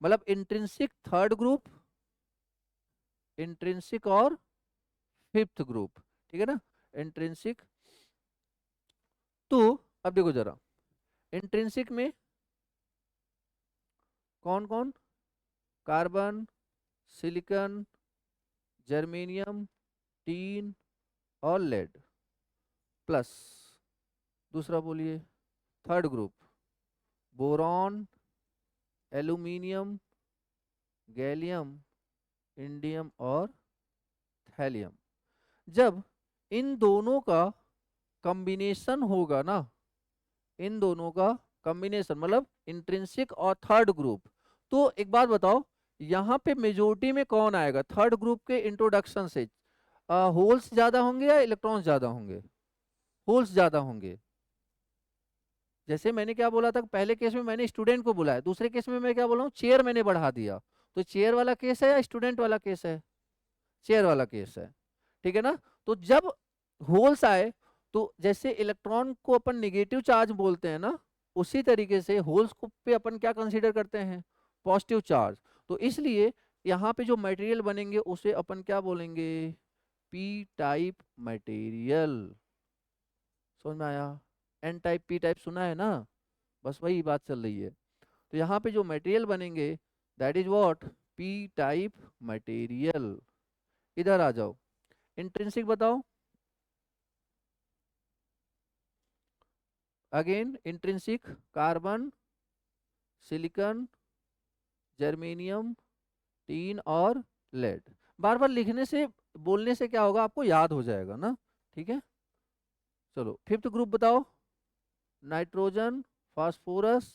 मतलब इंट्रिंसिक थर्ड ग्रुप, इंट्रिंसिक और फिफ्थ ग्रुप, ठीक है ना। इंट्रिंसिक, तो अब देखो जरा, इंट्रिंसिक में कौन कौन, कार्बन, सिलिकॉन, जर्मेनियम, टीन और लेड, प्लस दूसरा बोलिए third group, boron, aluminium, gallium, indium और थैलियम। जब इन दोनों का कॉम्बिनेशन होगा ना, इन दोनों का कॉम्बिनेशन मतलब इंट्रिंसिक और थर्ड ग्रुप, तो एक बात बताओ, यहाँ पे मेजोरिटी में कौन आएगा थर्ड ग्रुप के इंट्रोडक्शन से? होल्स ज्यादा होंगे या इलेक्ट्रॉन्स ज्यादा होंगे? होल्स ज्यादा होंगे। जैसे मैंने क्या बोला था, पहले केस में मैंने स्टूडेंट को बुलाया, दूसरे केस में मैं क्या बोला हूँ, चेयर मैंने बढ़ा दिया। तो चेयर वाला केस है या स्टूडेंट वाला केस है? चेयर वाला केस है, ठीक है ना। तो जब होल्स आए, तो जैसे इलेक्ट्रॉन को अपन निगेटिव चार्ज बोलते हैं ना, उसी तरीके से होल्स को पे अपन क्या कंसीडर करते हैं, पॉजिटिव चार्ज। तो इसलिए यहाँ पे जो मटेरियल बनेंगे उसे अपन क्या बोलेंगे, पी टाइप मटेरियल। समझ में आया? एन टाइप पी टाइप सुना है ना, बस वही बात चल रही है। तो यहाँ पे जो मटेरियल बनेंगे that is what, P type material. इधर आ जाओ, इंट्रिंसिक बताओ, again intrinsic, carbon, silicon, germanium, tin और लेड। बार बार लिखने से, बोलने से क्या होगा, आपको याद हो जाएगा ना, ठीक है। चलो फिफ्थ ग्रुप बताओ, nitrogen, phosphorus,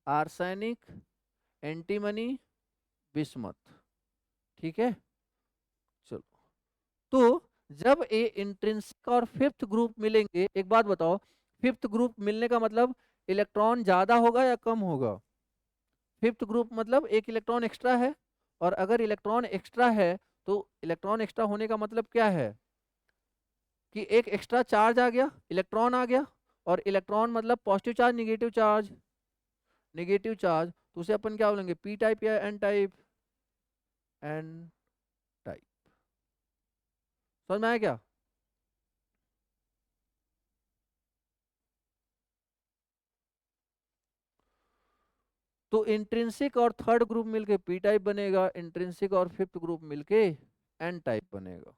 arsenic, antimony, bismuth, ठीक है। चलो, तो जब ए इंट्रिंसिक और फिफ्थ ग्रुप मिलेंगे, एक बात बताओ, फिफ्थ ग्रुप मिलने का मतलब इलेक्ट्रॉन ज्यादा होगा या कम होगा? फिफ्थ ग्रुप मतलब एक इलेक्ट्रॉन एक्स्ट्रा है, और अगर इलेक्ट्रॉन एक्स्ट्रा है, तो इलेक्ट्रॉन एक्स्ट्रा होने का मतलब क्या है, कि एक एक्स्ट्रा चार्ज आ गया, इलेक्ट्रॉन आ गया। और इलेक्ट्रॉन मतलब positive charge negative charge, negative charge, तो उसे अपन क्या बोलेंगे, पी टाइप या एन टाइप? N type. समझ में आया क्या? तो इंट्रिंसिक और थर्ड ग्रुप मिलके पी टाइप बनेगा, इंट्रिंसिक और फिफ्थ ग्रुप मिलके एन टाइप बनेगा।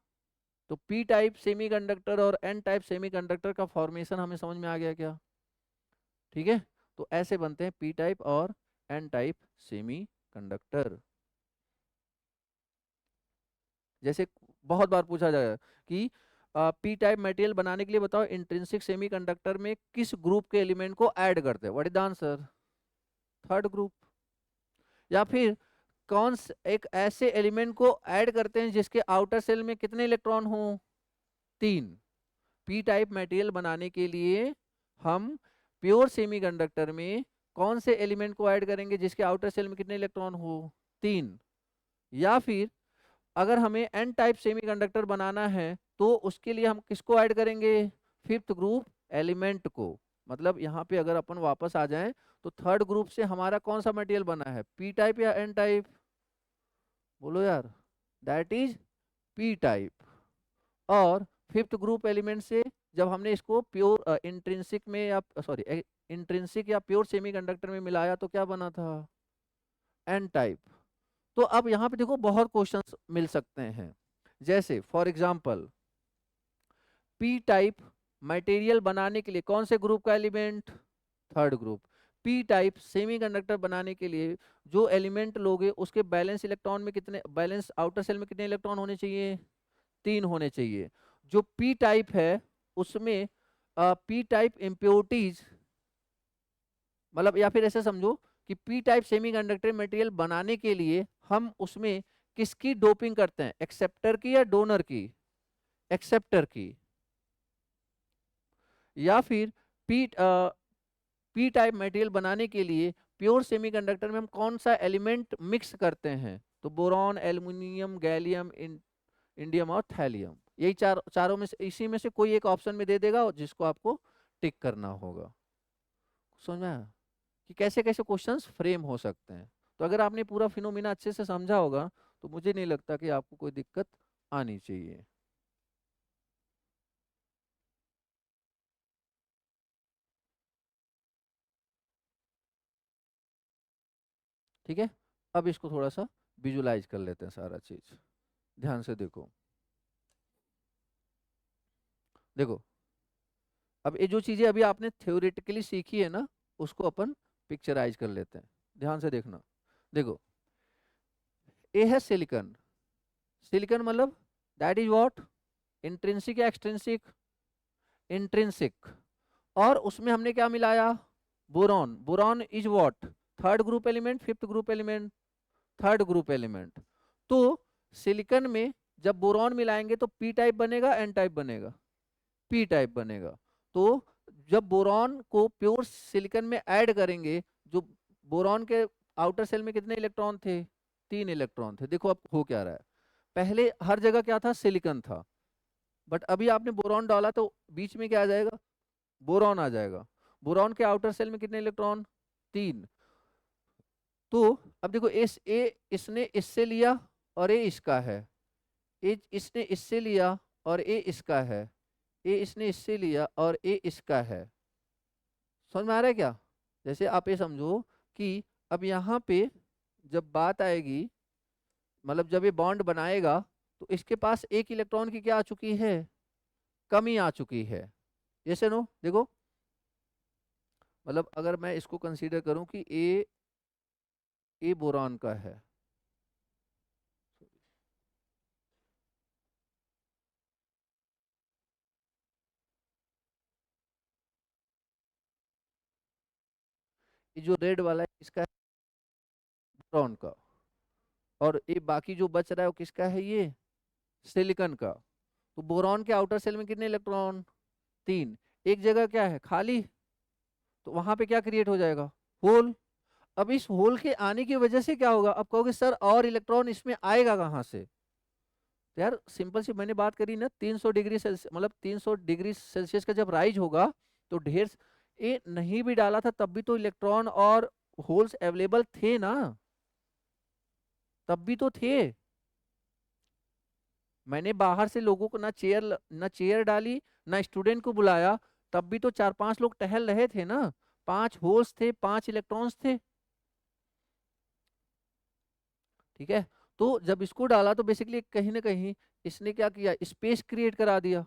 तो पी टाइप सेमीकंडक्टर और एन टाइप सेमीकंडक्टर का फॉर्मेशन हमें समझ में आ गया क्या? ठीक है। तो ऐसे बनते हैं पी टाइप और एन टाइप सेमीकंडक्टर। जैसे बहुत बार पूछा जाएगा कि पी टाइप मटेरियल बनाने के लिए बताओ इंट्रिंसिक सेमीकंडक्टर में किस ग्रुप के एलिमेंट को ऐड करते हैं, what is the answer, third group. या फिर एक ऐसे एलिमेंट को ऐड करते हैं जिसके आउटर सेल में कितने इलेक्ट्रॉन हो, तीन। पी टाइप मटेरियल बनाने के लिए हम प्योर सेमीकंडक्टर में कौन से एलिमेंट को ऐड करेंगे जिसके आउटर सेल में कितने इलेक्ट्रॉन हो, तीन। या फिर अगर हमें एन टाइप सेमीकंडक्टर बनाना है, तो उसके लिए हम किसको ऐड करेंगे, फिफ्थ ग्रुप एलिमेंट को। मतलब यहाँ पे अगर अपन वापस आ जाएं, तो थर्ड ग्रुप से हमारा कौन सा मटेरियल बना है, पी टाइप या एन टाइप? बोलो यार, दैट इज पी टाइप। और फिफ्थ ग्रुप एलिमेंट से जब हमने इसको प्योर इंट्रिंसिक में या सॉरी इंट्रिंसिक या प्योर सेमीकंडक्टर में मिलाया, तो क्या बना था, एन टाइप। तो अब यहाँ पे देखो बहुत क्वेश्चंस मिल सकते हैं। जैसे for example, P type material बनाने के लिए कौन से ग्रुप का element, third group. P type semiconductor बनाने के लिए जो एलिमेंट लोगे उसके बैलेंस इलेक्ट्रॉन में कितने, बैलेंस आउटर सेल में कितने इलेक्ट्रॉन होने चाहिए, तीन होने चाहिए। जो पी टाइप है उसमें पी टाइप इम्प्योरिटीज, मतलब या फिर ऐसे समझो कि पी टाइप सेमीकंडक्टर मटेरियल बनाने के लिए हम उसमें किसकी डोपिंग करते हैं, एक्सेप्टर की या डोनर की, एक्सेप्टर की। या फिर पी पी टाइप मटेरियल बनाने के लिए प्योर सेमीकंडक्टर में हम कौन सा एलिमेंट मिक्स करते हैं, तो बोरॉन, एल्युमिनियम, गैलियम, इंडियम और थैलियम। यही चारों में से इसी में से कोई एक ऑप्शन में दे देगा और जिसको आपको टिक करना होगा। समझ में आया कि कैसे कैसे क्वेश्चंस फ्रेम हो सकते हैं। तो अगर आपने पूरा फिनोमिना अच्छे से समझा होगा तो मुझे नहीं लगता कि आपको कोई दिक्कत आनी चाहिए। ठीक है, अब इसको थोड़ा सा विजुलाइज कर लेते हैं सारा चीज। ध्यान से देखो, देखो अब ये जो चीजें अभी आपने थ्योरेटिकली सीखी है ना, उसको अपन पिक्चराइज कर लेते हैं। ध्यान से देखना, देखो ए है सिलिकॉन। सिलिकॉन मतलब दैट इज व्हाट, इंट्रिंसिक या एक्सट्रिंसिक, इंट्रिंसिक। और उसमें हमने क्या मिलाया, boron. Boron is what, third group element, fifth group element, third group element. तो सिलिकॉन में जब बोरॉन मिलाएंगे तो पी टाइप बनेगा, एन टाइप बनेगा, पी टाइप बनेगा। तो जब बोरॉन को प्योर सिलिकॉन में ऐड करेंगे, जो बोरॉन के आउटर सेल में कितने इलेक्ट्रॉन थे, 3 इलेक्ट्रॉन थे। देखो अब हो क्या रहा है, पहले हर जगह क्या था, सिलिकॉन था, बट अभी आपने बोरॉन डाला तो बीच में क्या आ जाएगा, बोरॉन आ जाएगा। बोरॉन के आउटर सेल में कितने इलेक्ट्रॉन, 3। तो अब देखो इस ए इसने इससे लिया और ए इसका है, ए इसने इससे लिया और ए इसका है, ए इसने इससे लिया और ए इसका है। समझ में आ रहा है क्या? जैसे आप ये समझो कि अब यहाँ पे जब बात आएगी, मतलब जब ये बॉन्ड बनाएगा तो इसके पास एक इलेक्ट्रॉन की क्या आ चुकी है, कमी आ चुकी है। ये नो देखो, मतलब अगर मैं इसको कंसीडर करूं कि ए बोरॉन का है, ये जो रेड वाला है इसका है, बोरॉन का। और ये बाकी जो बच रहा है वो किसका है, ये सिलिकॉन का। तो बोरॉन के आउटर सेल में कितने इलेक्ट्रॉन, 3। एक जगह क्या है, खाली, तो वहां पे क्या क्रिएट हो जाएगा, होल। अब इस होल के आने की वजह से क्या होगा, अब कहोगे सर और इलेक्ट्रॉन इसमें आएगा कहाँ से। तो यार सिंपल सी मैंने बात करी ना, 300 डिग्री सेल्सियस, मतलब 300 डिग्री सेल्सियस का जब राइज होगा तो ढेर ये नहीं भी डाला था तब भी तो इलेक्ट्रॉन और होल्स अवेलेबल थे ना, तब भी तो थे। मैंने बाहर से लोगों को ना चेयर डाली, ना स्टूडेंट को बुलाया, तब भी तो 4-5 लोग टहल रहे थे ना, 5 होल्स थे, 5 इलेक्ट्रॉन्स थे। ठीक है, तो जब इसको डाला तो बेसिकली कहीं ना कहीं इसने क्या किया, स्पेस क्रिएट करा दिया।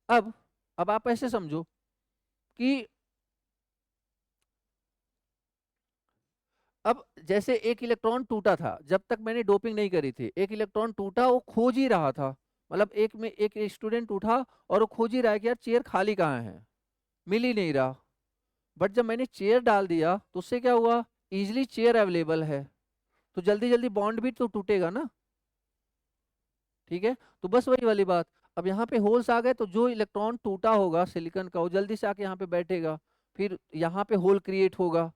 अब अब आप ऐसे समझो कि अब जैसे एक इलेक्ट्रॉन टूटा था, जब तक मैंने डोपिंग नहीं करी थी, एक इलेक्ट्रॉन टूटा, वो खोज ही रहा था। मतलब एक स्टूडेंट उठा और वो खोज ही रहा है कि यार चेयर खाली कहाँ है, मिल ही नहीं रहा। बट जब मैंने चेयर डाल दिया तो उससे क्या हुआ, इजिली चेयर अवेलेबल है, तो जल्दी जल्दी बॉन्ड भी तो टूटेगा ना। ठीक है, तो बस वही वाली बात। अब यहाँ पे होल्स आ गए तो जो इलेक्ट्रॉन टूटा होगा सिलिकॉन का वो जल्दी से आके यहाँ पे बैठेगा, फिर यहाँ पे होल क्रिएट होगा।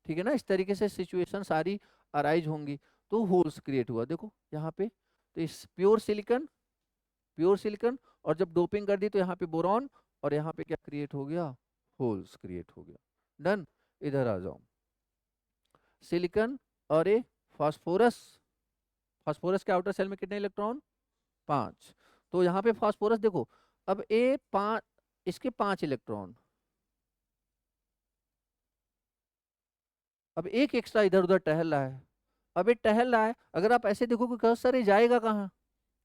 ठीक है ना, इस तरीके से सिचुएशन सारी अराइज होंगी, तो होल्स क्रिएट हुआ। देखो यहाँ पे तो इस प्योर सिलिकॉन, प्योर सिलिकॉन, और जब डोपिंग कर दी तो यहाँ पे बोरॉन, और यहाँ पे क्या क्रिएट हो गया, होल्स क्रिएट हो गया। डन। इधर आ जाओ, सिलिकॉन और ए फास्फोरस। फास्फोरस के आउटर सेल में कितने इलेक्ट्रॉन, 5। तो यहाँ पे फास्फोरस देखो, अब ए 5, इसके 5 इलेक्ट्रॉन, अब एक एक्स्ट्रा इधर उधर टहल रहा है। अब ये टहल रहा है, अगर आप ऐसे देखो कि सर ये जाएगा कहाँ,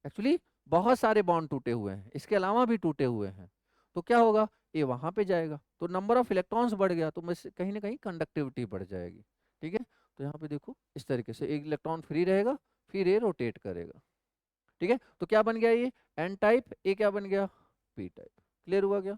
एक्चुअली बहुत सारे बॉन्ड टूटे हुए हैं, इसके अलावा भी टूटे हुए हैं, तो क्या होगा, ये वहां पे जाएगा तो नंबर ऑफ इलेक्ट्रॉन्स बढ़ गया, तो कहीं ना कहीं कंडक्टिविटी बढ़ जाएगी। ठीक है, तो यहाँ पे देखो इस तरीके से एक इलेक्ट्रॉन फ्री रहेगा, फिर ये रोटेट करेगा। ठीक है, तो क्या बन गया ये, एन टाइप, ए क्या बन गया, पी टाइप। क्लियर हुआ क्या?